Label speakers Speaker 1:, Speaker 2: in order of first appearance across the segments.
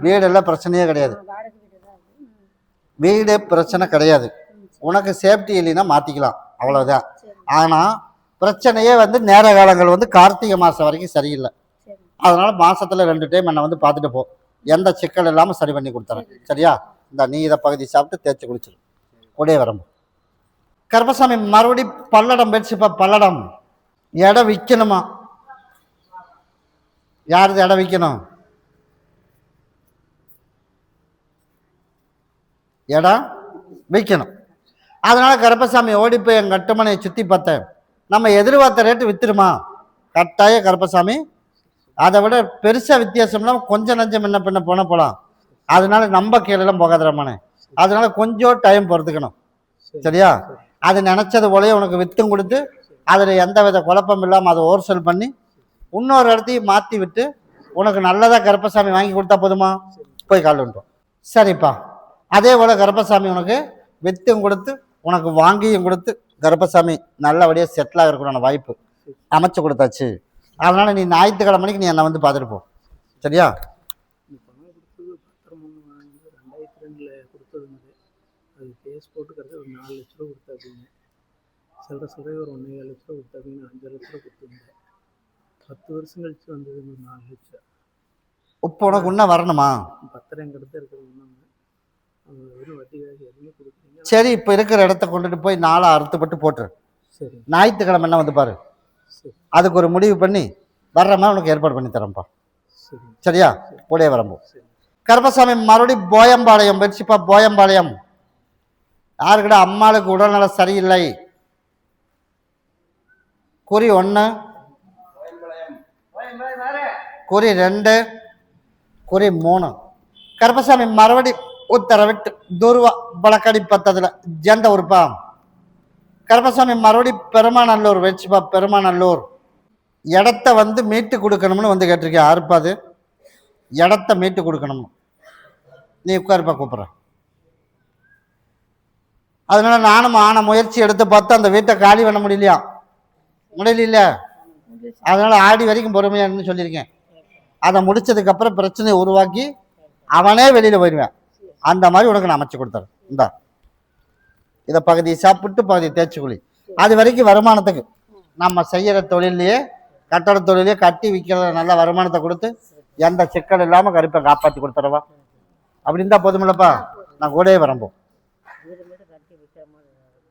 Speaker 1: வீடெல்லாம் பிரச்சனையே கிடையாது. வீடு பிரச்சனை கிடையாது. உனக்கு சேஃப்டி இல்லைன்னா மாற்றிக்கலாம், அவ்வளோதான். ஆனால் பிரச்சனையே வந்து நேர காலங்கள் வந்து கார்த்திகை மாதம் வரைக்கும் சரியில்லை. அதனால் மாதத்தில் 2 டைம் என்னை வந்து பார்த்துட்டு போ, எந்த சிக்கல் இல்லாமல் சரி பண்ணி கொடுத்துறேன். சரியா? இந்த நீ இதை பகுதி சாப்பிட்டு தேய்ச்சி குளிச்சிரு. கூடே வரம்பு. கருப்பசாமி மறுபடி பல்லடம் போயிடுச்சுப்பா. பல்லடம் இடம் விற்கணுமா? யாருது இடம் விற்கணும்? இடம் விற்கணும். அதனால கருப்பசாமி ஓடி போய் என் கட்டுமனையை சுற்றி பார்த்தேன். நம்ம எதிர்பார்த்த ரேட்டு வித்துருமா? கட்டாய கருப்பசாமி. அதை விட பெருசாக வித்தியாசம்னா கொஞ்சம் நஞ்சம் என்ன பண்ண போகலாம். அதனால நம்ம கீழெல்லாம் போகாதரமானே. அதனால கொஞ்சம் டைம் பொறுத்துக்கணும். சரியா? அது நினச்சது போலயே உனக்கு வித்தும் கொடுத்து அதில் எந்த வித குழப்பம் இல்லாமல் அதை ஹோல்சேல் பண்ணி இன்னொரு இடத்தையும் மாற்றி விட்டு உனக்கு நல்லதாக கருப்பசாமி வாங்கி கொடுத்தா போதுமா? போய் கால் வந்துட்டோம். சரிப்பா. அதே போல் கருப்பசாமி உனக்கு வித்தும் கொடுத்து உனக்கு வாங்கியும் கொடுத்து கருப்பசாமி நல்லபடியாக செட்டில் ஆகிறதுக்கான வாய்ப்பு அமைச்சு கொடுத்தாச்சு. அதனால் நீ ஞாயிற்றுக்கிழமைக்கு நீ என்னை வந்து பார்த்துட்டு போ. சரியா?
Speaker 2: அது கேஸ் போட்டுக்கிறது ஒரு 4 லட்ச ரூபா கொடுத்தாப்பிங்க. சொல்கிற ஒரு 1,4 லட்ச ரூபா கொடுத்தாப்பிங்க. 5 லட்ச ரூபா கொடுத்துருந்தேன். 10 வருஷம் கழிச்சு வந்தது ஒரு 4 லட்சம்.
Speaker 1: இப்போ உனக்கு இன்னும் வரணுமா?
Speaker 2: பத்திரம் எங்கிட்ட இருக்கிறது ஒன்றும் வெறும் வட்டி காசு எதுவுமே கொடுக்குறீங்க.
Speaker 1: சரி, இப்போ இருக்கிற இடத்த கொண்டுட்டு போய் 4 அறுத்துப்பட்டு போட்டுரு. சரி, ஞாயிற்றுக்கிழமை என்ன வந்து பாரு. அதுக்கு ஒரு முடிவு பண்ணி வர்ற மாதிரி உனக்கு ஏற்பாடு பண்ணி தரேன்ப்பா. சரியா? கூடயே வரம்போ. கருப்பசாமி மறுபடியும் போயம்பாளையம் போயிடுச்சுப்பா. போயம்பாளையம் யாருக்கிட்ட அம்மாளுக்கு உடல்நலம் சரியில்லை. குறி 1, குறி 2, குறி 3. கருப்பசாமி மறுபடி உத்தரவிட்டு துருவா பழக்கடி பத்ததில் ஜெந்த உறுப்பா. கருப்பசாமி மறுபடி பெருமாநல்லூர் வச்சுப்பா. பெருமாநல்லூர் இடத்த வந்து மீட்டு கொடுக்கணும்னு வந்து கேட்டிருக்கேன். யாருப்பாது இடத்த மீட்டு கொடுக்கணும்? நீ உட்காருப்பா, கூப்பிட்றேன். அதனால நானும் ஆன முயற்சி எடுத்து பார்த்து அந்த வீட்டை காலி பண்ண முடியலையா? முடியல. அதனால ஆடி வரைக்கும் பொறுமையானு சொல்லியிருக்கேன். அதை முடிச்சதுக்கு அப்புறம் பிரச்சனையை உருவாக்கி அவனே வெளியில போயிடுவேன். அந்த மாதிரி உனக்கு நான் அமைச்சு கொடுத்தாரு. இந்தா இதை பகுதி சாப்பிட்டு பகுதி தேய்ச்சி குழி. அது வரைக்கும் வருமானத்துக்கு நம்ம செய்யற தொழிலையே, கட்டட தொழிலையே கட்டி விற்கிற நல்ல வருமானத்தை கொடுத்து எந்த சிக்கல் இல்லாமல் கருப்பை காப்பாற்றி கொடுத்துறவா. அப்படி இருந்தால் போதுமில்லப்பா. நான் கூடயே வரம்போ.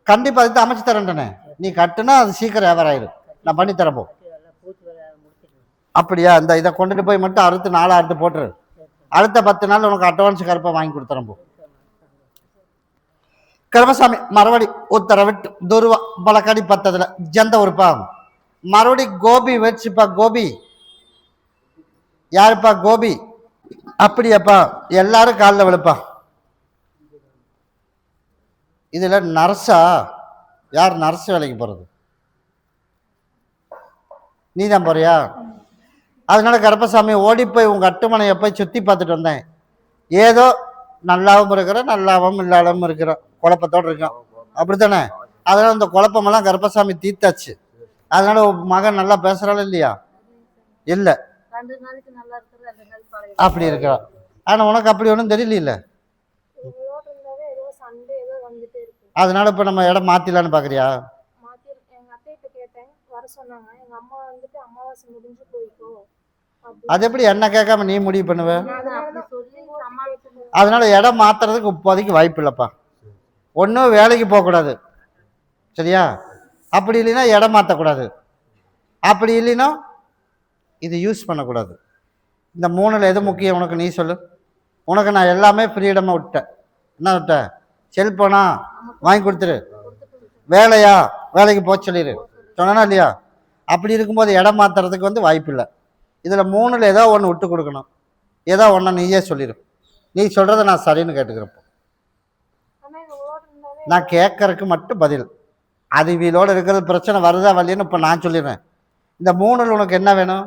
Speaker 1: கண்டிப்பாக அதுக்கு அமைச்சு தரேன்டனே. நீ கட்டுனா அது சீக்கிரம் வியாபாரம் ஆயிடும். நான் பண்ணி தரப்போ. அப்படியா? இந்த இதை கொண்டுட்டு போய் மட்டும் அறுத்து 4 அறுத்து போட்டுரு. அடுத்த 10 நாள் உனக்கு அட்வான்ஸ் கருப்பை வாங்கி கொடுத்துறப்போ. கருப்பசாமி மறுபடி உத்தரவிட்டு துருவா பழக்கடி பத்ததில் ஜெந்த உறுப்பா. மறுபடி கோபி வச்சுப்பா. கோபி யாருப்பா? கோபி. அப்படியாப்பா. எல்லாரும் காலில் விழுப்பா. இதுல நர்ஸா? யார் நர்ஸ் வேலைக்கு போறது? நீ தான் போறியா? அதனால கருப்பசாமி ஓடி போய் உங்க அட்டுமனையை போய் சுத்தி பார்த்துட்டு வந்தேன். ஏதோ நல்லாவும் இருக்கிற நல்லாவும் இல்லாமல் இருக்கிற குழப்பத்தோடு இருக்கான். அப்படித்தானே? அதனால இந்த குழப்பமெல்லாம் கருப்பசாமி தீர்த்தாச்சு. அதனால மகன் நல்லா பேசுறாள் இல்லையா? இல்லை, அப்படி இருக்கிறா. ஆனா உனக்கு அப்படி ஒன்றும் தெரியல. அதனால இப்ப நம்ம இடம் மாத்திடலான்னு பாக்குறியா? அது எப்படி என்ன கேட்காம நீ முடிவு பண்ணுவ? அதனால இடம் மாத்துறதுக்கு இப்போதைக்கு வாய்ப்பு இல்லைப்பா. ஒன்றும் வேலைக்கு போகக்கூடாது. சரியா? அப்படி இல்லைன்னா இடம் மாற்றக்கூடாது. அப்படி இல்லைன்னா இது யூஸ் பண்ணக்கூடாது. இந்த 3ல் எது முக்கியம் உனக்கு? நீ சொல்லு. உனக்கு நான் எல்லாமே ஃப்ரீடமாக விட்டேன். என்ன விட்டேன்? செல்போனா வாங்கி கொடுத்துரு. வேலையா? வேலைக்கு போக சொல்லிடு. சொன்னா இல்லையா? அப்படி இருக்கும்போது இடம் மாற்றுறதுக்கு வந்து வாய்ப்பு இல்லை. இதில் 3ல் ஏதோ ஒன்று விட்டு கொடுக்கணும். ஏதோ ஒன்று நீயே சொல்லிடு. நீ சொல்கிறத நான் சரின்னு கேட்டுக்கிறப்போ நான் கேட்கறதுக்கு மட்டும் பதில். அது இவளோட இருக்கிறது பிரச்சனை வருதா வரலைன்னு இப்போ நான் சொல்லிடுறேன். இந்த 3ல் உனக்கு என்ன வேணும்?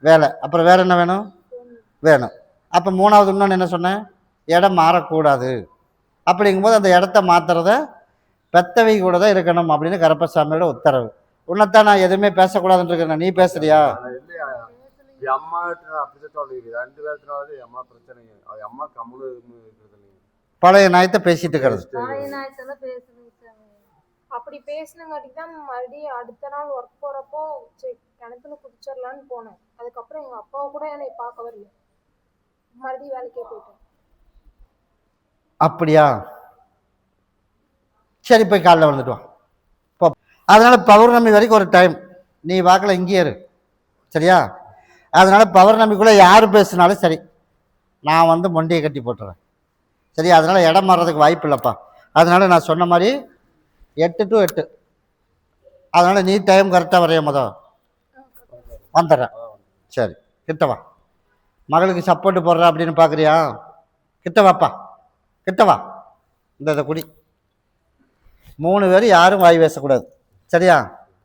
Speaker 1: வேலை. அப்புறம் வேற என்ன வேணும்? வேணும். அப்போ 3வது இன்னொன்று என்ன சொன்னேன்? இடம் மாறக்கூடாது. அப்படிங்கும்போது அந்த இடத்த மாற்றுறத பெத்தவை கூட தான் இருக்கணும் அப்படின்னு கருப்பசாமியோட உத்தரவு. உன்னைத்தான் நான் எதுவுமே பேசக்கூடாதுன்னு இருக்கேன். நீ பேசுறியா?
Speaker 3: அம்மாட்ட அப்படிதான் சொல்லிருக்கு 2 பேர்த்தினாவது அம்மா பிரச்சனை அது அம்மா கம்முனு இருக்கிறது இல்லைங்க.
Speaker 1: பழைய நாயத்தை பேசிட்டு இருக்கிறது.
Speaker 4: பழைய நாயத்தெல்லாம் பேசுதுங்க சாமி. அப்படி பேசினங்காட்டிக்கு தான் மறுபடியும் அடுத்த நாள் ஒர்க் போறப்போ சரி கிணத்துல குதிச்சிடலான்னு போனேன். அதுக்கப்புறம் எங்க அப்பாவை கூட என்னை பார்க்க வரல. மறுபடியும் வேலைக்கே போயிட்டேன்.
Speaker 1: அப்படியா? சரி போய் காலைல வந்துட்டு வா போ. அதனால பௌர்ணமி வரைக்கும் ஒரு டைம் நீ வாக்கில் இங்கேயே இரு, சரியா? அதனால பௌர்ணமிக்குள்ளே யார் பேசினாலும் சரி நான் வந்து மொண்டியை கட்டி போட்டுறேன், சரி? அதனால இடம் மாறுறதுக்கு வாய்ப்பு இல்லைப்பா. அதனால நான் சொன்ன மாதிரி 8 to 8. அதனால நீ டைம் கரெக்டாக வரைய வந்துடுறேன். சரி கிட்ட வா. மகளுக்கு சப்போர்ட் போடுற அப்படின்னு பார்க்குறியா? கிட்ட வாப்பா, கிட்ட வா. இந்த குடி 3 பேர் யாரும் வாய் பேசக்கூடாது, சரியா?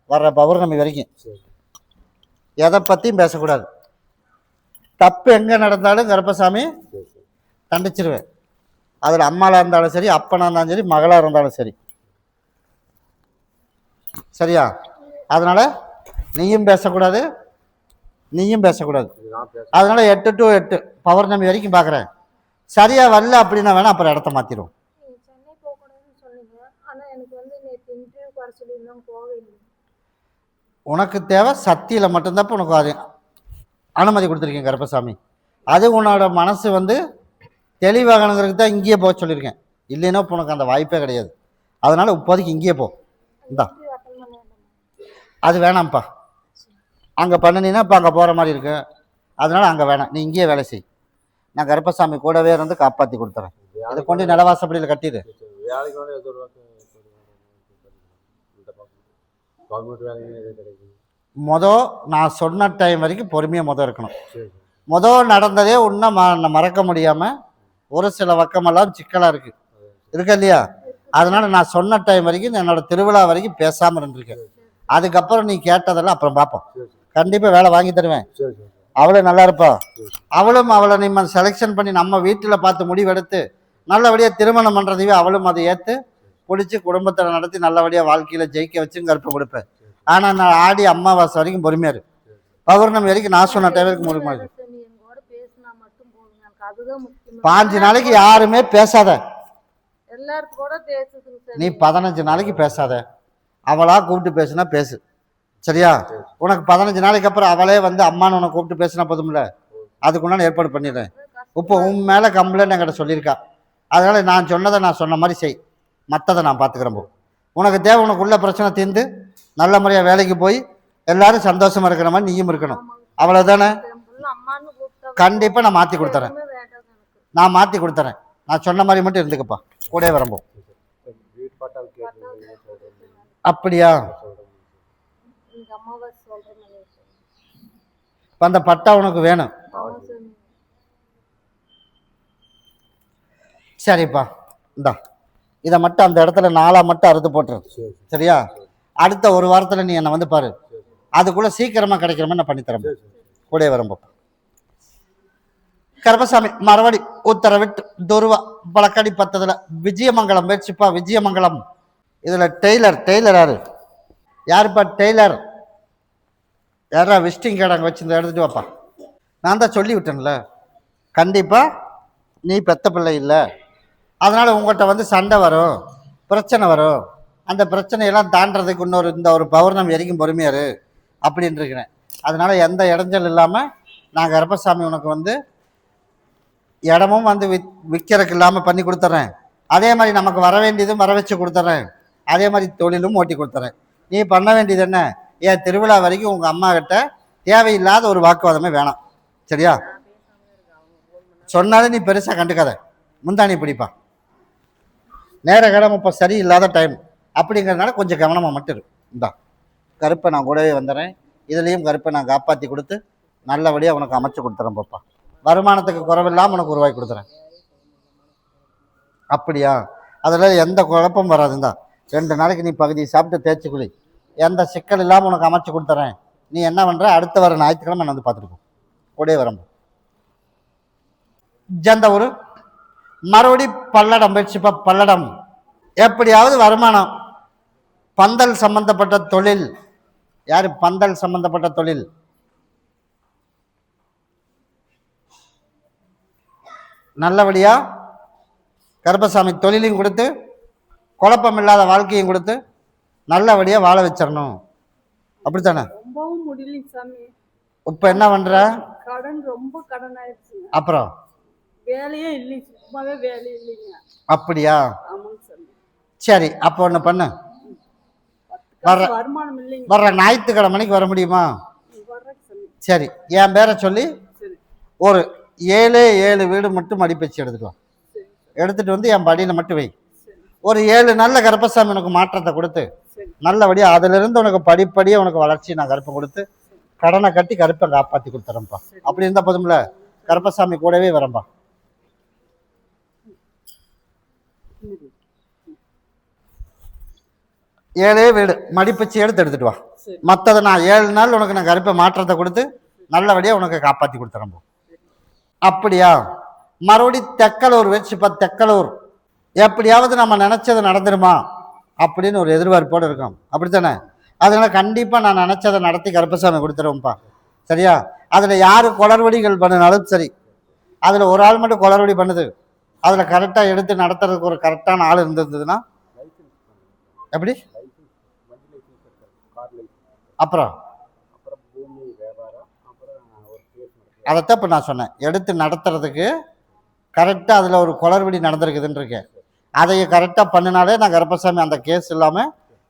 Speaker 1: வர்ற பௌர்ணமி வரைக்கும் எதை பற்றியும் பேசக்கூடாது. தப்பு எங்கே நடந்தாலும் கருப்பசாமி தண்டிச்சிருவேன். அதில் அம்மாவாக இருந்தாலும் சரி, அப்பனாக இருந்தாலும் சரி, மகளாக இருந்தாலும் சரி, சரியா? அதனால நீயும் பேசக்கூடாது, நீயும் பேசக்கூடாது. அதனால 8 to 8 பௌர்ணமி வரைக்கும் பார்க்குறேன். சரியா வரல அப்படின்னா வேணா அப்புறம் இடத்த மாற்றிடுவோம்.
Speaker 4: நீங்க சென்னை போகக்கூடாதுன்னு சொன்னீங்க. ஆனா எனக்கு வந்து நேற்று இன்டர்வியூக்கு வர சொல்லியிருந்தோம், போகவே இல்லை.
Speaker 1: உனக்கு தேவை சக்தியில் மட்டும்தான் இப்போ உனக்கு அது அனுமதி கொடுத்துருக்கேன் கருப்பசாமி. அது உன்னோட மனசு வந்து தெளிவாகணுங்கிறதுக்கு தான் இங்கேயே போக சொல்லியிருக்கேன். இல்லைன்னா இப்போ உனக்கு அந்த வாய்ப்பே கிடையாது. அதனால இப்போதைக்கு இங்கேயே போ. இந்தா
Speaker 4: இன்டர்வியூ அட்டன் பண்ண வேண்டாமா?
Speaker 1: அது வேணாம்ப்பா. அங்கே பண்ணினீன்னா இப்போ அங்கே போகிற மாதிரி இருக்கு. அதனால அங்கே வேணாம், நீ இங்கேயே வேலை செய். நான் கருப்பசாமி கூடவே இருந்து காப்பாற்றி கொடுத்துறேன். அதை கொண்டு நிலவாசப்படியில் கட்டிடு.
Speaker 3: வேலைக்கு வேணும் ஏதோ ஒரு கவர்மெண்ட் வேலைக்கு எது கிடைக்கும்.
Speaker 1: நான் சொன்ன டைம் வரைக்கும் பொறுமையாக இருக்கணும்.
Speaker 3: சரி
Speaker 1: நடந்ததே இன்னும் மறக்க முடியாமல் ஒரு சில பக்கமெல்லாம் சிக்கலாக இருக்கு இல்லையா? அதனால நான் சொன்ன டைம் வரைக்கும் என்னோட திருவிழா வரைக்கும் பேசாமல் இருந்திருக்கேன். அதுக்கப்புறம் நீ கேட்டதெல்லாம் அப்புறம் பார்ப்போம். கண்டிப்பாக வேலை வாங்கி தருவேன்.
Speaker 3: சரி சரி
Speaker 1: அவளும் நல்லா இருப்பா. அவளை நம்ம செலெக்ஷன் பண்ணி நம்ம வீட்டில் பார்த்து முடிவெடுத்து நல்லபடியாக திருமணம் பண்ணுறதையே அவளும் அதை ஏற்று பிடிச்சி குடும்பத்தில் நடத்தி நல்லபடியாக வாழ்க்கையில் ஜெயிக்க வச்சு கருப்பை கொடுப்பேன். ஆனால் நான் ஆடி அம்மாவாசை வரைக்கும் பொறுமையாக இருக்கு. பௌர்ணமி வரைக்கும் நான் சொன்ன டைம் வரைக்கும் பொறுமையாக இருக்கு.
Speaker 4: சாமி, எங்கூட பேசினா மட்டும் போதுங்க. எனக்கு அதுதான் முக்கியம்.
Speaker 1: 5 நாளைக்கு யாருமே பேசாத.
Speaker 4: எல்லாருக்கும் கூட பேசுதுங்க சார்.
Speaker 1: நீ 15 நாளைக்கு பேசாத. அவளா கூப்பிட்டு பேசுனா பேசு, சரியா? உனக்கு 15 நாளைக்கு அப்புறம் அவளே வந்து அம்மான்னு உனக்கு கூப்பிட்டு பேசினா போதும்ல. அதுக்குண்டான ஏற்பாடு பண்ணிடுறேன். இப்போ உன் மேலே கம்ப்ளைண்ட் என்கிட்ட சொல்லியிருக்கா. அதனால நான் சொன்னதை நான் சொன்ன மாதிரி செய், மற்றதை நான் பார்த்துக்கிறேன். போ. உனக்கு தேவை உனக்கு உள்ள பிரச்சனை தீர்ந்து நல்ல முறையாக வேலைக்கு போய் எல்லாரும் சந்தோஷமா இருக்கிற மாதிரி நீயும் இருக்கணும். அவ்வளோதானே?
Speaker 4: அம்மான்னு கூப்பிட்டா
Speaker 1: கண்டிப்பாக நான் மாற்றி கொடுத்துறேன்.
Speaker 4: எதுவுமே வேண்டாம் எனக்கு.
Speaker 1: நான் மாற்றி கொடுத்துறேன். நான் சொன்ன மாதிரி மட்டும் இருந்துக்கப்பா, கூட வரம்போ.
Speaker 3: வீட்டு பட்டால் கேட்குறீங்க.
Speaker 1: அப்படியா?
Speaker 4: எங்க அம்மாவை சொல்றேன்.
Speaker 1: இப்போ அந்த பட்டா உனக்கு வேணும்,
Speaker 4: ஆமா சாமி.
Speaker 1: சரிப்பா. இந்தா இதை மட்டும் அந்த இடத்துல 4 மட்டும் அறுத்து போட்டுரு, சரியா? அடுத்த 1 வாரத்தில் நீ என்னை வந்து பாரு. அதுக்குள்ளே சீக்கிரமாக கிடைக்கிற மாதிரி நான் பண்ணித்தரேன். கூட வரம்போ. கருப்பசாமி மறுபடி உத்தரவிட்டு துருவா பழக்கடி 10 விஜயமங்கலம் முயற்சிப்பா. விஜயமங்கலம் இதில் டெய்லர் யாருப்பா டெய்லர்? யாரா விசிட்டிங் கார்டு அங்கே வச்சு எடுத்துட்டு வாப்பா. நான் தான் சொல்லி விட்டேன்ல, கண்டிப்பாக நீ பெத்த பிள்ளை இல்லை. அதனால் உங்கள்கிட்ட வந்து சண்டை வரும், பிரச்சனை வரும். அந்த பிரச்சனையெல்லாம் தாண்டறதுக்கு இந்த ஒரு பௌர்ணமி வரைக்கும் பொறுமையாரு அப்படின்னு இருக்கிறேன். அதனால் எந்த இடைஞ்சல் இல்லாமல் நான் கருப்பசாமி உனக்கு வந்து இடமும் வந்து விற்கிறதுக்கு இல்லாமல் பண்ணி கொடுத்துட்றேன். அதே மாதிரி நமக்கு வர வேண்டியதும் வர வச்சு கொடுத்துட்றேன். அதே மாதிரி தொழிலும் ஓட்டி கொடுத்துட்றேன். நீ பண்ண வேண்டியது என்ன? என் திருவிழா வரைக்கும் உங்கள் அம்மா கிட்ட தேவையில்லாத ஒரு வாக்குவாதமே வேணாம், சரியா? சொன்னாலும் நீ பெருசாக கண்டுக்காத. முந்தானி பிடிப்பா. நேர கிழமை இப்போ சரியில்லாத டைம் அப்படிங்கிறதுனால கொஞ்சம் கவனமாக மட்டும் இருக்கு. இந்தா கருப்பை நான் கூடவே வந்துடுறேன். இதுலேயும் கருப்பை நான் காப்பாற்றி கொடுத்து நல்லபடியாக உனக்கு அமைச்சு கொடுத்துறேன் பாப்பா. வருமானத்துக்கு குறைவில்லாமல் உனக்கு ரூபாய் கொடுத்துறேன். அப்படியா? அதில் எந்த குழப்பம் வராதுந்தா. 2 நாளைக்கு நீ பகுதியை சாப்பிட்டு தேய்ச்சி குளி. எந்த சிக்கல் இல்லாமல் உனக்கு அமைச்சு கொடுத்துறேன். நீ என்ன பண்ணுற? அடுத்த வர ஞாயிற்றுக்கிழமை நான் வந்து பார்த்துருக்கோம். கூடவே வரம்போ. ஜந்த ஒரு மறுபடி பல்லடம் போயிடுச்சுப்பா. பல்லடம் எப்படியாவது வருமானம். பந்தல் சம்பந்தப்பட்ட தொழில். யாரு? பந்தல் சம்பந்தப்பட்ட தொழில். நல்லபடியா கருப்பசாமி தொழிலையும் கொடுத்து குழப்பம் இல்லாத வாழ்க்கையும் கொடுத்து நல்லபடியா வாழ வச்சிடணும். அப்படித்தானே?
Speaker 5: ரொம்பவும் முடியலைங்க சாமி.
Speaker 1: இப்ப என்ன பண்ற?
Speaker 5: கடன் ரொம்ப கடன் ஆயிடுச்சுங்க.
Speaker 1: அப்புறம்
Speaker 5: வேலையே இல்லைங்க, சும்மாவே வேலை இல்லைங்க.
Speaker 1: அப்படியா?
Speaker 5: ஆமாங்க சாமி.
Speaker 1: சரி, அப்போ ஒண்ணு பண்ணு.
Speaker 5: 10 காசு வருமானம் இல்லைங்க.
Speaker 1: வர்ற ஞாயிற்றுக்கிழமைக்கு வர முடியுமா?
Speaker 5: வர்றேங்க சாமி.
Speaker 1: சரி, என் பேரை சொல்லி
Speaker 5: சரி
Speaker 1: ஒரு 7 வீடு மட்டும் மடிப்பச்சு எடுத்துட்டு வா.
Speaker 5: சரி
Speaker 1: எடுத்துட்டு வந்து என் படியில மட்டும் வை.
Speaker 5: சரி
Speaker 1: ஒரு 7 நல்ல கருப்பசாமி உனக்கு மாற்றத்தை கொடுத்து
Speaker 5: சரி
Speaker 1: நல்லபடியா அதுல இருந்து உனக்கு படிப்படியா உனக்கு வளர்ச்சி நான் கருப்பை கொடுத்து கடனை கட்டி கருப்பை காப்பாத்தி கொடுத்துறேன்ப்பா. அப்படி இருந்தா போதும்ல, கருப்பசாமி கூடவே வரம்பா.
Speaker 5: சரி
Speaker 1: 7 வீடு மடிப்பச்சு எடுத்துட்டு வா.
Speaker 5: சரி
Speaker 1: மற்றதை நான் 7 நாள் உனக்கு நான் கருப்பை மாற்றத்தை கொடுத்து நல்லபடியா உனக்கு காப்பாத்தி கொடுத்துறேன். அப்படியா? மறுபடி தெக்கலூர் வச்சுப்பா. தெக்கலூர் எப்படியாவது நம்ம நினைச்சது நடந்துருமா அப்படின்னு ஒரு எதிர்பார்ப்போடு இருக்கோம். அப்படித்தானே? அதனால கண்டிப்பா நான் நினைச்சதை நடத்தி கருப்பசாமி கொடுத்துருவோம்ப்பா. சரியா? அதுல யாரு குளறுபடிகள் பண்ணினாலும் சரி, அதுல ஒரு ஆள் மட்டும் குளறுபடி பண்ணுது, அதுல கரெக்டா எடுத்து நடத்துறதுக்கு ஒரு கரெக்டான ஆள் இருந்ததுன்னா எப்படி? அப்புறம்
Speaker 3: பூமி வியாபாரம், அப்புறம் ஒரு கேஸ் நடக்குது.
Speaker 1: அதைத்தான் இப்போ நான் சொன்னேன். எடுத்து நடத்துறதுக்கு கரெக்டாக அதில் ஒரு குளறுபடி நடந்திருக்குதுன்னு இருக்கேன். அதை கரெக்டாக பண்ணினாலே நான் கருப்பசாமி அந்த கேஸ் இல்லாமல்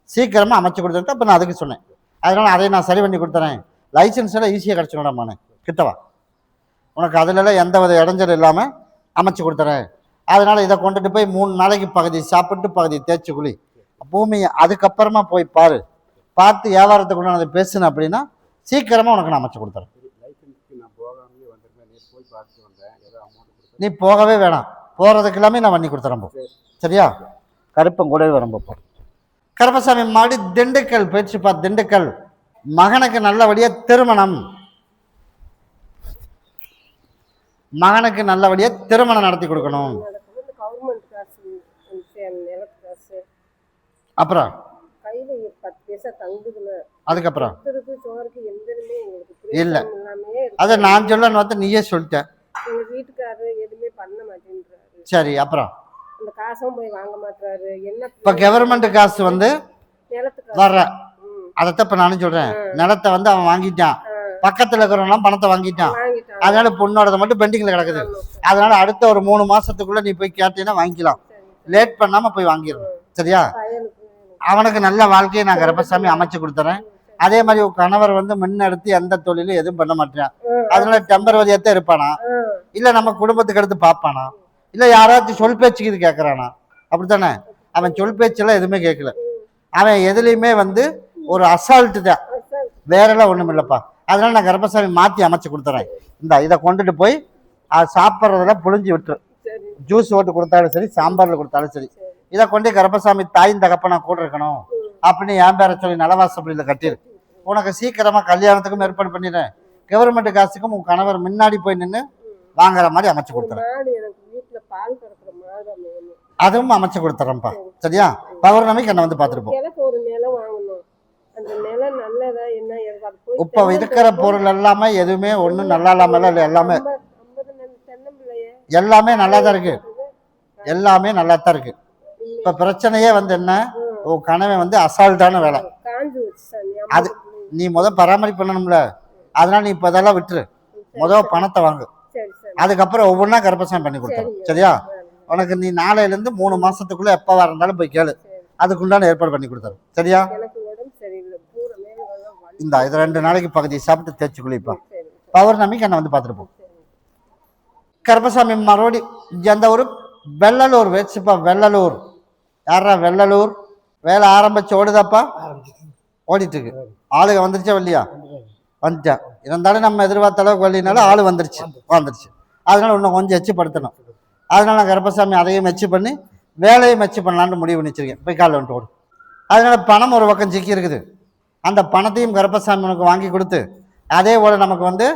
Speaker 1: சீக்கிரமாக அமைச்சு கொடுத்துட்டு அப்போ நான் அதுக்கு சொன்னேன். அதனால் அதை நான் சரி பண்ணி கொடுத்துறேன். லைசன்ஸ் எல்லாம் ஈஸியாக கிடச்சிடமானே கிட்டவா, உனக்கு அதிலெல்லாம் எந்த வித இடைஞ்சல் இல்லாமல் அமைச்சு கொடுத்துறேன். அதனால் இதை கொண்டுட்டு போய் 3 நாளைக்கு பகுதி சாப்பிட்டு பகுதி தேய்ச்சி குழி பூமியை அதுக்கப்புறமா போய் பாரு. பார்த்து வியாபாரத்தை கொண்டு பேசுனேன் அப்படின்னா சீக்கிரமாக உனக்கு நான் அமைச்சு கொடுத்துறேன்.
Speaker 3: லைசன்ஸ்க்கு நான் போகாமலே வந்திருக்கேன். நேற்று போய் பார்த்துட்டு வந்தேன். ஏதோ அமௌண்ட் கொடுத்து
Speaker 1: நீ போகவே வேணாம், போகிறதுக்கு எல்லாமே நான் பண்ணி கொடுத்துறேன். சரியா? கருப்பம் கூடவே வரம்போ. கருப்பசாமி மாடி திண்டுக்கல் போயிடுச்சுப்பா. திண்டுக்கல் மகனுக்கு நல்லபடியா திருமணம், மகனுக்கு நல்லபடியா திருமணம் நடத்தி கொடுக்கணும்.
Speaker 5: கவர்மெண்ட் காசு நிலத்து காசு
Speaker 1: அப்புறம்
Speaker 5: கையில 10 பைசா தங்குதுல,
Speaker 1: அதுக்கப்புறம்
Speaker 5: சோறுக்கு எந்தமே எங்களுக்கு
Speaker 1: இல்ல.
Speaker 5: இல்லாமே
Speaker 1: அதை நான் சொல்லன்னு வந்து நீயே சொல்லிட்ட.
Speaker 5: எங்க வீட்டுக்காரரு எதுவுமே பண்ண மாட்டேன்றாரு.
Speaker 1: சரி, அப்புறம்
Speaker 5: அந்த காசும் போய் வாங்க மாட்டாரு. என்ன
Speaker 1: இப்ப கவர்மெண்ட் காசு வந்து
Speaker 5: நிலத்துக்கு
Speaker 1: வர்ற அதைத்தான் இப்ப நானும் சொல்றேன். நிலத்தை வந்து அவன் வாங்கிட்டான், பக்கத்துல இருக்கிறவங்களாம் பணத்தை வாங்கிட்டான்.
Speaker 5: வாங்கிட்டாங்க.
Speaker 1: அதனால பொண்ணோடது மட்டும் பெண்டிங்ல கிடக்குது. அதனால அடுத்த ஒரு 3 மாசத்துக்குள்ள நீ போய் கேட்டீங்கன்னா வாங்கிக்கலாம். லேட் பண்ணாம போய் வாங்கிடணும். சரியா?
Speaker 5: பயலுக்கு
Speaker 1: அவனுக்கு நல்ல வாழ்க்கையை நான் கருப்பசாமி அமைச்சு கொடுத்துறேன். அதே மாதிரி ஒரு கணவர் வந்து முன்னெடுத்து எந்த தொழிலும் எதுவும் பண்ண மாட்டான். அதனால டெம்பரவரியாத்தான் இருப்பானா, இல்ல நம்ம குடும்பத்துக்கு எடுத்து பார்ப்பானா, இல்ல யாராச்சும் சொல் பேச்சுக்கு இது கேட்கறானா? அப்படித்தானே? அவன் சொல் பேச்செல்லாம் எதுவுமே கேட்கல. அவன் எதுலையுமே வந்து ஒரு அசால்ட்டு தான், வேற எல்லாம் ஒண்ணும் இல்லப்பா. அதனால நான் கருப்பசாமி மாத்தி அமைச்சு கொடுத்துறேன். இந்த இதை கொண்டுட்டு போய் சாப்பிட்றதெல்லாம் புழிஞ்சு விட்டுரு. ஜூஸ் ஓட்டு கொடுத்தாலும் சரி, சாம்பார்ல கொடுத்தாலும் சரி, இதை கொண்டு கருப்பசாமி தாயின் தகப்பனா கூட இருக்கணும் அப்படின்னு என் பேரை சொல்லி நலவாசப்படியில் கட்டிடு. உனக்கு சீக்கிரமா கல்யாணத்துக்கும் ஏற்பாடு பண்ணிடுறேன். கவர்மெண்ட் காசுக்கும் உன் கணவர் முன்னாடி போய் நின்று வாங்குற மாதிரி அமைச்சு கொடுத்துறேன். அதுவும் அமைச்சு கொடுத்துறேன்ப்பா. சரியா? பௌர்ணமிக்கு என்ன வந்து பார்த்துட்டு
Speaker 5: ஒரு நிலம் வாங்கணும். அந்த நிலம் நல்லதா என்ன?
Speaker 1: இப்போ இருக்கிற பொருள் எல்லாமே எதுவுமே ஒன்றும் நல்லா இல்லாம இல்லை. எல்லாமே எல்லாமே நல்லா தான் இருக்கு. எல்லாமே நல்லா தான் இருக்கு. இப்ப பிரச்சனையே வந்து என்ன, உன் கணவன் வந்து அசால்ட்டான வேலை. அது நீ பராமரிப்பு பண்ணணும்ல. அதனால நீ இப்ப இதெல்லாம் விட்டுரு. பணத்தை வாங்கு, அதுக்கப்புறம் ஒவ்வொன்றா கருப்பசாமி பண்ணி கொடுத்துரும். சரியா? உனக்கு நீ நாளையிலேருந்து 3 மாசத்துக்குள்ள எப்பவா இருந்தாலும் போய் கேளு, அதுக்குண்டான ஏற்பாடு பண்ணி கொடுத்தாரு. சரியா? இந்த இது 2 நாளைக்கு பகுதி சாப்பிட்டு தேய்ச்சி குளிப்பா. பௌர்ணமிக்கு என்ன வந்து பார்த்துட்டு போ. கருப்பசாமி மறுபடி எந்த ஊர்? வெள்ளலூர் வச்சுப்பா. வெள்ளலூர் யாரா? வெள்ளலூர் வேலை ஆரம்பிச்சு ஓடுதாப்பா? ஓடிட்டு இருக்கு. ஆளுங்க வந்துருச்சா இல்லையா? வந்துட்டேன். இருந்தாலும் நம்ம எதிர்பார்த்த அளவுக்கு வரலினாலும் ஆளு வந்துருச்சு. அதனால இன்னும் கொஞ்சம் எச்சு படுத்தணும். அதனால நான் கருப்பசாமி அதையும் மெச்சு பண்ணி வேலையை மெச்சு பண்ணலான்னு முடிவு பண்ணிச்சிருக்கேன். போய் காலில் வந்துட்டு ஓடும். அதனால பணம் ஒரு பக்கம் சிக்கி இருக்குது. அந்த பணத்தையும் கருப்பசாமி உனக்கு வாங்கி கொடுத்து, அதே போல நமக்கு வந்து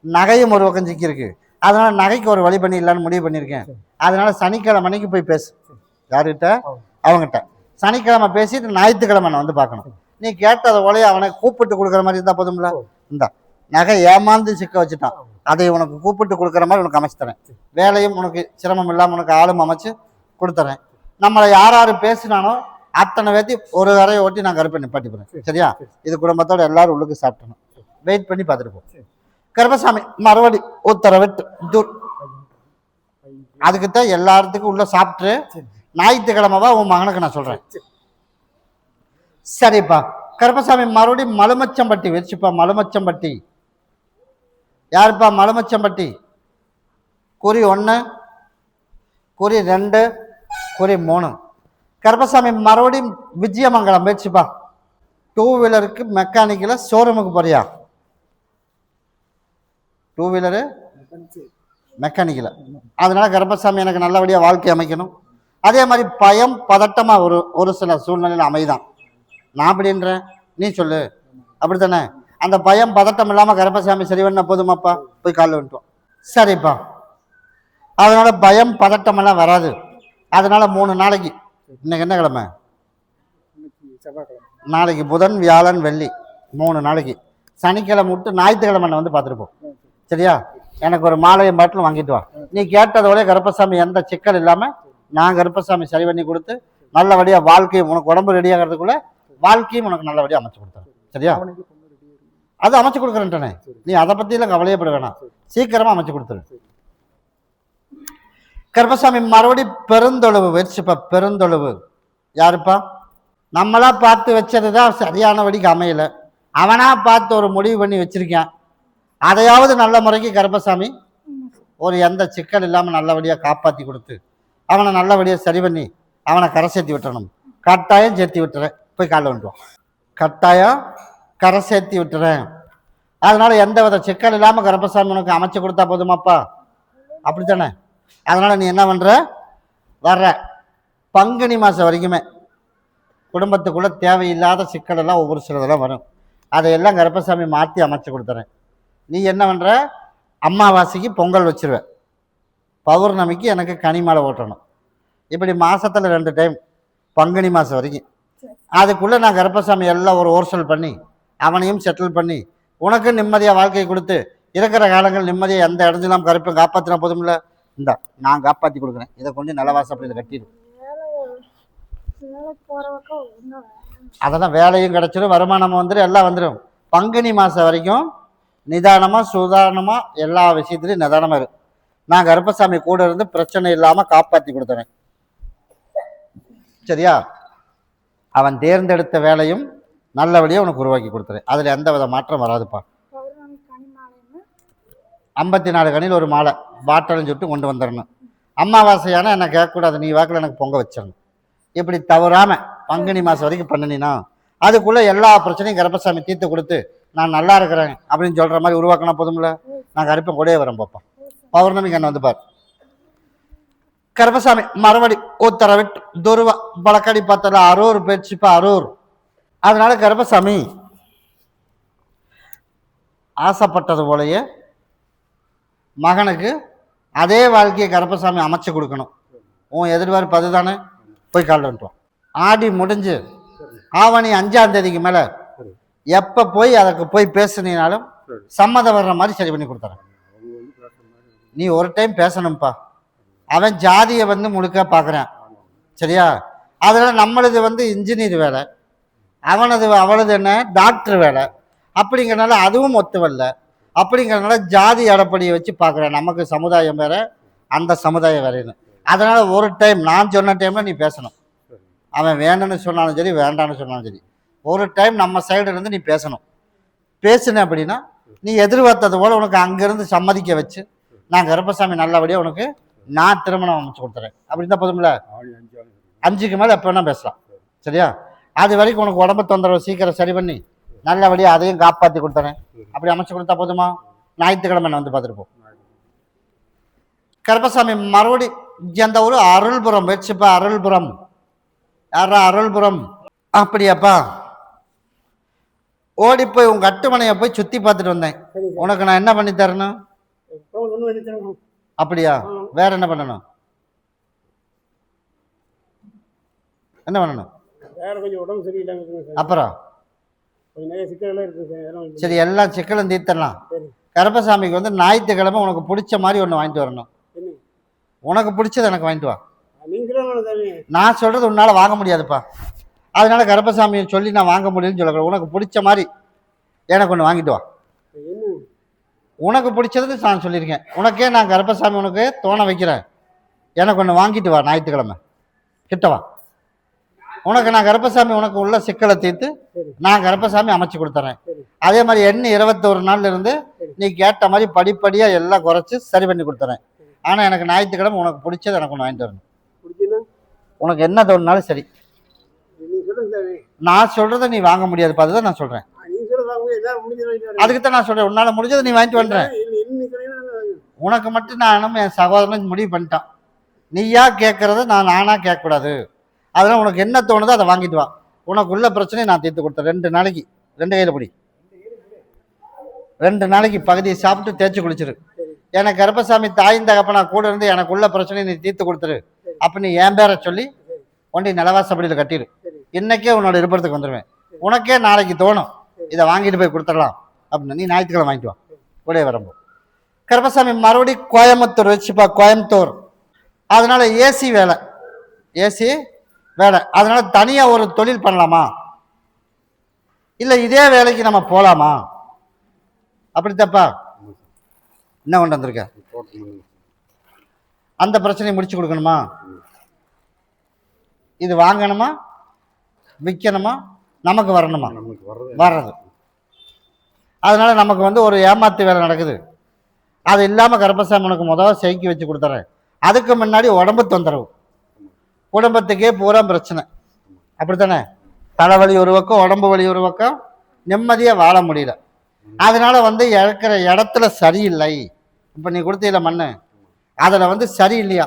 Speaker 1: நகையும் ஒரு பக்கம் சிக்கி இருக்கு. அதனால நகைக்கு ஒரு வழி பண்ணிடலான்னு முடிவு பண்ணியிருக்கேன். அதனால சனிக்கிழமை அன்னைக்கு போய் பேசு. யாருக்கிட்ட? அவங்ககிட்ட. சனிக்கிழமை பேசிட்டு ஞாயிற்றுக்கிழமை நான் வந்து பார்க்கணும். நீ கேட்டதை போலயே அவனை கூப்பிட்டு கொடுக்குற மாதிரி இருந்தா போதும்ல. இந்தா நகை ஏமாந்து சிக்க வச்சுட்டான். அதை உனக்கு கூப்பிட்டு கொடுக்குற மாதிரி உனக்கு அமைச்சு தரேன். வேலையும் உனக்கு சிரமம் இல்லாமல் உனக்கு ஆளும் அமைச்சு கொடுத்துறேன். நம்மளை யார் யார் பேசினானோ அத்தனை பேர்த்தி ஒரு அறையை ஓட்டி நான் கருப்பை நிப்பாட்டி போகிறேன். சரியா? இது குடும்பத்தோட எல்லாரும் உள்ளுக்கு சாப்பிட்டணும். வெயிட் பண்ணி பார்த்துட்டு போ. கருப்பசாமி மறுபடி உத்தரவிட்டு அதுக்குத்தான் எல்லாத்துக்கும் உள்ள சாப்பிட்டு ஞாயிற்றுக்கிழமைவா உன் மகனுக்கு நான் சொல்றேன். சரிப்பா. கருப்பசாமி மறுபடியும் மலுமச்சம்பட்டி வச்சுப்பா. மலுமச்சம்பட்டி யாருப்பா? மலுமச்சம்பட்டி குறி 1 குறி 2 குறி 3. கருப்பசாமி மறுபடியும் விஜயமங்கலம் வச்சுப்பா. 2 வீலருக்கு மெக்கானிக்கில் ஷோரூமுக்கு போறியா? 2 வீலரு மெக்கானிக்கில். அதனால கருப்பசாமி எனக்கு நல்லபடியாக வாழ்க்கை அமைக்கணும். அதே மாதிரி பயம் பதட்டமாக ஒரு சில சூழ்நிலையில் அமைதான். நான் அப்படின்றேன், நீ சொல்லு. அப்படித்தானே? அந்த பயம் பதட்டம் இல்லாமல் கருப்பசாமி சரி பண்ண போதுமாப்பா? போய் காலில் விட்டுவோம். சரிப்பா. அதனால பயம் பதட்டமெல்லாம் வராது. அதனால 3 நாளைக்கு, இன்னைக்கு என்ன கிழமை? நாளைக்கு புதன் வியாழன் வெள்ளி 3 நாளைக்கு, சனிக்கிழமை விட்டு ஞாயிற்றுக்கிழமை வந்து பார்த்துருப்போம். சரியா? எனக்கு ஒரு மாலையும் பாட்டிலும் வாங்கிட்டு வா. நீ கேட்டதோட கருப்பசாமி எந்த சிக்கல் இல்லாமல் நான் கருப்பசாமி சரி பண்ணி கொடுத்து நல்லபடியாக வாழ்க்கையும் உனக்கு உடம்பு ரெடியாகிறதுக்குள்ள வாழ்க்கையும் உனக்கு நல்லபடியாக அமைச்சு கொடுத்தேன். சரியா? அது அமைச்சு கொடுக்குறேன்ட்டனே, நீ அதை பற்றிலாம் கவலையப்பட வேணாம். சீக்கிரமாக அமைச்சு கொடுத்துரு. கருப்பசாமி மறுபடி பெருந்தொழுவு வச்சுப்பா. பெருந்தொழுவு யாருப்பா? நம்மளா பார்த்து வச்சது தான் சரியானபடிக்கு அமையல. அவனா பார்த்து ஒரு முடிவு பண்ணி வச்சிருக்கான். அதையாவது நல்ல முறைக்கு கருப்பசாமி ஒரு எந்த சிக்கல் இல்லாமல் நல்லபடியாக காப்பாற்றி கொடுத்து அவனை நல்லபடியாக சரி பண்ணி அவனை கரை சேர்த்தி விட்டுறணும். கட்டாயம் சேர்த்தி விட்டுறேன். போய் காலைல வந்துடுவோம். கட்டாயம் கரை சேர்த்தி விட்டுறேன். அதனால எந்த வித சிக்கல் இல்லாமல் கருப்பசாமி உனக்கு அமைச்சு கொடுத்தா போதுமாப்பா? அப்படித்தானே? அதனால நீ என்ன பண்ற? வர்ற பங்குனி மாதம் வரைக்குமே குடும்பத்துக்குள்ள தேவையில்லாத சிக்கல் எல்லாம் ஒவ்வொரு சிலதெல்லாம் வரும். அதையெல்லாம் கருப்பசாமி மாற்றி அமைச்சு கொடுத்துறேன். நீ என்ன பண்ற? அமாவாசைக்கு பொங்கல் வச்சிருவேன், பௌர்ணமிக்கு எனக்கு கனிமாலை ஓட்டணும். இப்படி மாசத்துல 2 டைம் பங்குனி மாதம் வரைக்கும். அதுக்குள்ள நான் கருப்பசாமி எல்லாம் ஒரு ஓர்சல் பண்ணி அவனையும் செட்டில் பண்ணி உனக்கு நிம்மதியாக வாழ்க்கையை கொடுத்து இருக்கிற காலங்கள் நிம்மதியாக எந்த இடத்துலாம் கருப்பை காப்பாற்றினா போதும்ல. இந்த நான் காப்பாற்றி கொடுக்குறேன். இதை கொஞ்சம் நிலவாசப்படி கட்டிடு. அதெல்லாம் வேலையும் கிடைச்சிடும், வருமானமும் வந்துடும், எல்லாம் வந்துடும். பங்குனி மாதம் வரைக்கும் நிதானமாக சுதாரணமாக எல்லா விஷயத்துலையும் நிதானமாக இருக்கு. நான் கருப்பசாமி கூட இருந்து பிரச்சனை இல்லாமல் காப்பாற்றி கொடுத்துறேன். சரியா? அவன் தேர்ந்தெடுத்த வேலையும் நல்லபடியாக உனக்கு உருவாக்கி கொடுத்துறேன். அதில் எந்த வித மாற்றம் வராதுப்பா. 54 கனியில் ஒரு மாலை பாட்டலும் சுட்டு கொண்டு வந்துடணும். அமாவாசையான என்னை கேட்கக்கூடாது, நீ வாக்கில் எனக்கு பொங்க வச்சிடணும். இப்படி தவறாமல் பங்குனி மாதம் வரைக்கும் பண்ணினா அதுக்குள்ளே எல்லா பிரச்சனையும் கருப்பசாமி தீர்த்து கொடுத்து நான் நல்லா இருக்கிறேன் அப்படின்னு சொல்கிற மாதிரி உருவாக்கினா போதும்ல. நான் கருப்பை கூடயே வரேன் பாப்பா. பௌர்ணமிக்கு என்ன வந்து பார். கருப்பசாமி மறுபடி உத்தரவிட்டு துருவா பழக்கடி பார்த்தல அரூர் போயிடுச்சுப்பா. அரூர். அதனால கருப்பசாமி ஆசைப்பட்டது போலயே மகனுக்கு அதே வாழ்க்கையை கருப்பசாமி அமைச்சு கொடுக்கணும். உன் எதிர்பார்ப்பு அதுதானே? போய் கால் வந்துட்டோம். ஆடி முடிஞ்சு ஆவணி 5ஆம் தேதிக்கு மேலே எப்போ போய் அதுக்கு போய் பேசுனீனாலும் சம்மதம் வர்ற மாதிரி சரி பண்ணி கொடுத்துறேன். நீ ஒரு டைம் பேசணும்ப்பா. அவன் ஜாதியை வந்து முழுக்க பார்க்குறான். சரியா? அதனால் நம்மளது இன்ஜினியர் வேலை, அவளது என்ன டாக்டர் வேலை. அப்படிங்கிறனால அதுவும் ஒத்து வரல. அப்படிங்கிறனால ஜாதி அடப்படியை வச்சு பார்க்குறேன். நமக்கு சமுதாயம் வேற, அந்த சமுதாயம் வேறேன்னு. அதனால் ஒரு டைம் நான் சொன்ன டைமில் நீ பேசணும். அவன் வேணும்னு சொன்னாலும் சரி, வேண்டான்னு சொன்னாலும் சரி, ஒரு டைம் நம்ம சைடு இருந்து நீ பேசணும். பேசுன அப்படின்னா நீ எதிர்பார்த்தது போல் உனக்கு அங்கேருந்து சம்மதிக்க வச்சு நான் கருப்பசாமி நல்லபடியாக உனக்கு நான் திருமணம் அமைச்சு கொடுத்துறேன். அப்படி தான் போதும்ல. 5க்கு மேலே எப்போ வேணா பேசலாம். சரியா? அது வரைக்கும் உனக்கு உடம்பு தொந்தரவு சீக்கிரம் சரி பண்ணி நல்லபடியாக அதையும் காப்பாற்றி கொடுத்துறேன். அப்படி அமைச்சு கொடுத்தா போதுமா? ஞாயிற்றுக்கிழமை வந்து பார்த்துருப்போம். கருப்பசாமி மறுபடி எந்த ஊர்? அருள்புரம் வச்சுப்பா. அருள்புரம். யாரா? அருள்புரம். அப்படியாப்பா? ஓடி போய் உங்க அட்டுமனையை போய் சுத்தி பார்த்துட்டு வந்தேன். உனக்கு நான் என்ன பண்ணி தரணும்? அப்படியா? வேற என்ன பண்ணணும்? என்ன பண்ணணும்?
Speaker 2: வேற கொஞ்சம் உடம்பு சரியில்லைங்க.
Speaker 1: அப்புறம்
Speaker 6: கொஞ்சம் நிறைய சிக்கலெல்லாம் இருக்குது சார். அதெல்லாம் வந்து
Speaker 1: சரி, எல்லா சிக்கலும் தீர்த்தரலாம்.
Speaker 6: சரி.
Speaker 1: கருப்பசாமிக்கு வந்து ஞாயிற்றுக்கிழமை உனக்கு பிடிச்ச மாதிரி ஒன்று வாங்கிட்டு வரணும்.
Speaker 6: என்ன
Speaker 1: உனக்கு பிடிச்சது எனக்கு வாங்கிட்டு வா.
Speaker 6: நீங்கள் சொல்லணும் சாமி.
Speaker 1: நான் சொல்றது உன்னால வாங்க முடியாதுப்பா. அதனால கருப்பசாமியை சொல்லி நான் வாங்க முடியும்னு சொல்லக்கூடாது. உனக்கு பிடிச்ச மாதிரி எனக்கு ஒன்று வாங்கிட்டு வா.
Speaker 6: என்ன
Speaker 1: உனக்கு பிடிச்சது நான் சொல்லியிருக்கேன். உனக்கே நான் கருப்பசாமி உனக்கு தோண வைக்கிறேன். எனக்கு ஒன்று வாங்கிட்டு வா. ஞாயிற்றுக்கிழமை கிட்ட வா. உனக்கு நான் கருப்பசாமி உனக்கு உள்ள சிக்கலை தீர்த்து
Speaker 6: சரி.
Speaker 1: நான் கருப்பசாமி அமைச்சு கொடுத்துறேன்.
Speaker 6: சரி.
Speaker 1: அதே மாதிரி எண்ணி 21 நாள்ல இருந்து
Speaker 6: சரி.
Speaker 1: நீ கேட்ட மாதிரி படிப்படியாக எல்லாம் குறைச்சி சரி பண்ணி கொடுத்துறேன். ஆனால் எனக்கு ஞாயிற்றுக்கிழமை உனக்கு பிடிச்சது எனக்கு ஒன்று வாங்கிட்டு வரணும்.
Speaker 6: பிடிச்சின்னா
Speaker 1: உனக்கு என்ன தோணுனாலும் சரி.
Speaker 6: நீங்கள் சொல்லுங்க சாமி.
Speaker 1: நான் சொல்றதை நீ வாங்க முடியாதுப்பா. அதுதான் நான் சொல்றேன்.
Speaker 6: நீங்கள் சொல்ல வாங்க எல்லாம் முடிஞ்சது வாங்கிட்டு வரேன்.
Speaker 1: அதுக்கு தான் நான் சொல்றேன். உன்னால முடிஞ்சதை நீ வாங்கிட்டு வந்துடுறேன்.
Speaker 6: என்ன சொன்னீங்கன்னா
Speaker 1: உனக்கு மட்டும் நானும் என் சகோதரனும் முடிவு பண்ணிட்டான். நீயா கேட்கறத நானா கேட்கக்கூடாது. அதனால உனக்கு என்ன தோணுதோ அதை வாங்கிட்டு வா. உனக்கு உள்ள பிரச்சனையை நான் தீர்த்து கொடுத்தேன். 2 நாளைக்கு 2 கையில் பிடி. 2 நாளைக்கு பகுதியை சாப்பிட்டு தேய்ச்சி குளிச்சிரு. எனக்கு கருப்பசாமி தாயின் தகப்பனா கூட இருந்து எனக்கு உள்ள பிரச்சனையை நீ தீர்த்து கொடுத்துரு. அப்போ நீ என் பேரை சொல்லி ஒண்டி நிலவாசப்படியில் கட்டிடு. இன்னைக்கே உன்னோட இருப்பறதுக்கு வந்துடுவேன். உனக்கே நாளைக்கு தோணும் இதை வாங்கிட்டு போய் கொடுத்துடலாம் அப்படின்னு. நீ ஞாயிற்றுக்கிழமை வாங்கிட்டு வா. கூட வரம்போ கருப்பசாமி மறுபடி கோயம்புத்தூர் வச்சுப்பா. கோயம்புத்தூர் அதனால ஏசி வேலை. ஏசி வேலை. அதனால தனியாக ஒரு தொழில் பண்ணலாமா, இல்லை இதே வேலைக்கு நம்ம போகலாமா? அப்படி தப்பா என்ன கொண்டு வந்திருக்க? அந்த பிரச்சனையை முடிச்சு கொடுக்கணுமா? இது வாங்கணுமா விற்கணுமா நமக்கு வரணுமா? வர்றது. அதனால நமக்கு வந்து ஒரு ஏமாத்து வேலை நடக்குது. அது இல்லாமல் கருப்பசாமி உனக்கு முதல்ல செய்கி வச்சு கொடுத்துறேன். அதுக்கு முன்னாடி உடம்பு தொந்தரவு. குடும்பத்துக்கே பூரா பிரச்சனை. அப்படித்தானே? தலைவலி ஒரு பக்கம், உடம்பு வலி ஒரு பக்கம், நிம்மதியாக வாழ முடியல. அதனால வந்து இருக்கிற இடத்துல சரியில்லை. இப்போ நீ கொடுத்தீல மண்ணு அதில் வந்து சரியில்லையா?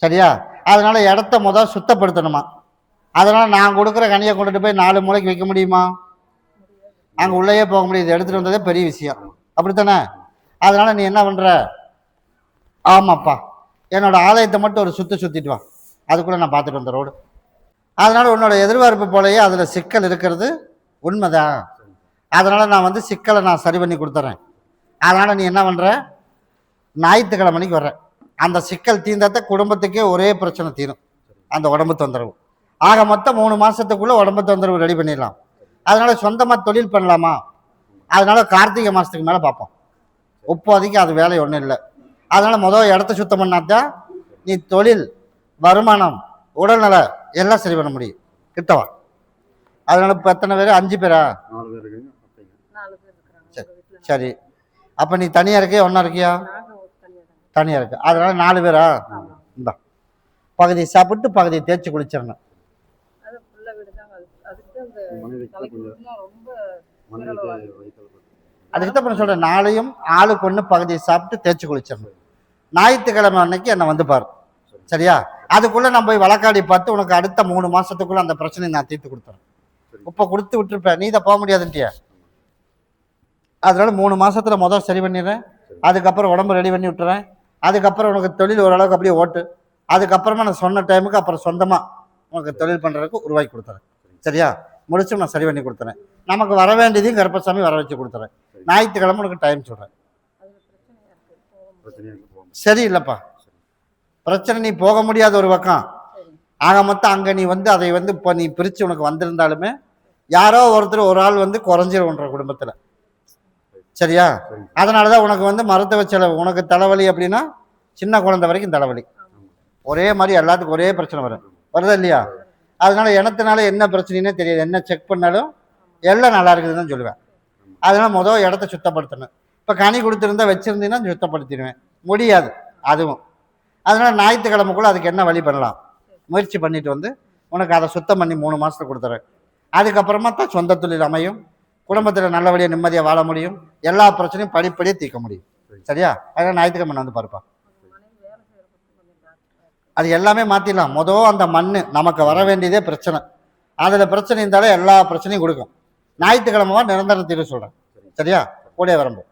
Speaker 1: சரியா? அதனால இடத்த முதல் சுத்தப்படுத்தணுமா? அதனால நான் கொடுக்குற கனியை கொண்டுட்டு போய் 4 மூலைக்கு வைக்க முடியுமா? அங்கே உள்ளேயே போக முடியுது. எடுத்துகிட்டு வந்ததே பெரிய விஷயம். அப்படித்தானே? அதனால நீ என்ன பண்ணுற? ஆமாப்பா என்னோட ஆலயத்தை மட்டும் ஒரு சுற்றிட்டு வா. அதுக்குள்ளே நான் பார்த்துட்டு வந்த ரோடு. அதனால உன்னோட எதிர்பார்ப்பு போலயே அதில் சிக்கல் இருக்கிறது உண்மைதான். அதனால நான் வந்து சிக்கலை நான் சரி பண்ணி கொடுத்துட்றேன். அதனால நீ என்ன பண்ணுற? ஞாயிற்றுக்கிழமைக்கு வர்ற. அந்த சிக்கல் தீர்ந்தாத்த குடும்பத்துக்கே ஒரே பிரச்சனை தீரும், அந்த உடம்பு தொந்தரவு. ஆக மொத்தம் 3 மாதத்துக்குள்ளே உடம்பு தொந்தரவு ரெடி பண்ணிடலாம். அதனால சொந்தமாக தொழில் பண்ணலாமா? அதனால கார்த்திகை மாதத்துக்கு மேலே பார்ப்போம். இப்போதைக்கு அது வேலை ஒன்றும் இல்லை. அதனால முதல் இடத்த சுத்தம் பண்ணாதான் நீ தொழில், வருமானம், உடல்நல எல்லாம் சரி பண்ண முடியும். கிட்டவா. அதனால இப்போ எத்தனை பேர்? 5 பேரா?
Speaker 3: 4 பேர் இருக்குங்க.
Speaker 1: சரி. அப்போ நீ தனியாக இருக்கியா ஒன்றா இருக்கியா? தனியாக இருக்கு. அதனால 4 பேரா? இந்தா பகுதியை சாப்பிட்டு பகுதியை தேய்ச்சி குளிச்சிடணும். அதுக்கு தான் சொல்கிறேன், 4யும் ஆளுக்கு 1 பகுதியை சாப்பிட்டு தேய்ச்சி குளிச்சிடணும். ஞாயிற்றுக்கிழமை அன்னைக்கு என்னை வந்து பாரு. சரியா? அதுக்குள்ளே நான் போய் வழக்காடி பார்த்து உனக்கு அடுத்த 3 மாதத்துக்குள்ளே அந்த பிரச்சனையை நான் தீர்த்து கொடுத்துறேன். இப்போ கொடுத்து விட்டுருப்பேன், நீ இதை போக முடியாதுன்ட்டியா? அதனால 3 மாதத்துல முதல் சரி பண்ணிடுறேன். அதுக்கப்புறம் உடம்பு ரெடி பண்ணி விட்டுறேன். அதுக்கப்புறம் உனக்கு தொழில் ஓரளவுக்கு அப்படியே ஓட்டு. அதுக்கப்புறமா நான் சொன்ன டைமுக்கு அப்புறம் சொந்தமாக உனக்கு தொழில் பண்ணுறதுக்கு உருவாக்கி கொடுத்துறேன். சரியா? முடிச்சு நான் சரி பண்ணி கொடுத்துறேன். நமக்கு வர வேண்டியதையும் கருப்பசாமி வர வச்சு கொடுத்துறேன். ஞாயிற்றுக்கிழமை உனக்கு டைம் சொல்கிறேன். சரி இல்லைப்பா, பிரச்சனை நீ போக முடியாத ஒரு பக்கம். ஆக மொத்தம் அங்கே நீ வந்து அதை வந்து இப்போ நீ பிரித்து உனக்கு வந்திருந்தாலுமே யாரோ ஒருத்தர் ஒரு ஆள் வந்து குறைஞ்சிருன்ற குடும்பத்தில். சரியா? அதனால தான் உனக்கு வந்து மருத்துவ செலவு. உனக்கு தலைவலி அப்படின்னா சின்ன குழந்தை வரைக்கும் தலைவலி ஒரே மாதிரி எல்லாத்துக்கும் ஒரே பிரச்சனை வருதா இல்லையா? அதனால இனத்தினால என்ன பிரச்சனைன்னே தெரியாது. என்ன செக் பண்ணாலும் எல்லாம் நல்லா இருக்குதுன்னு தான் சொல்லுவேன். அதனால முதல் இடத்த சுத்தப்படுத்தணும். இப்போ கனி கொடுத்துருந்தா வச்சுருந்தீங்கன்னா சுத்தப்படுத்திடுவேன். முடியாது அதுவும். அதனால ஞாயிற்றுக்கிழமைக்குள்ள அதுக்கு என்ன வழி பண்ணலாம் முயற்சி பண்ணிட்டு வந்து உனக்கு அதை சுத்தம் பண்ணி 3 மாதத்துக்கு கொடுத்துறேன். அதுக்கப்புறமா தான் சொந்த தொழில் அமையும். குடும்பத்தில் நல்லபடியாக நிம்மதியாக வாழ முடியும். எல்லா பிரச்சனையும் படிப்படியே தீர்க்க முடியும். சரியா? அதனால் ஞாயிற்றுக்கிழமை வந்து பாருப்பா. அது எல்லாமே மாற்றிடலாம். மொதல் அந்த மண் நமக்கு வர வேண்டியதே பிரச்சனை. அதில் பிரச்சனை இருந்தாலே எல்லா பிரச்சனையும் கொடுக்கும். ஞாயிற்றுக்கிழமை நிரந்தர தீர்வு சொல்கிறேன். சரியா? கூட வரம்போ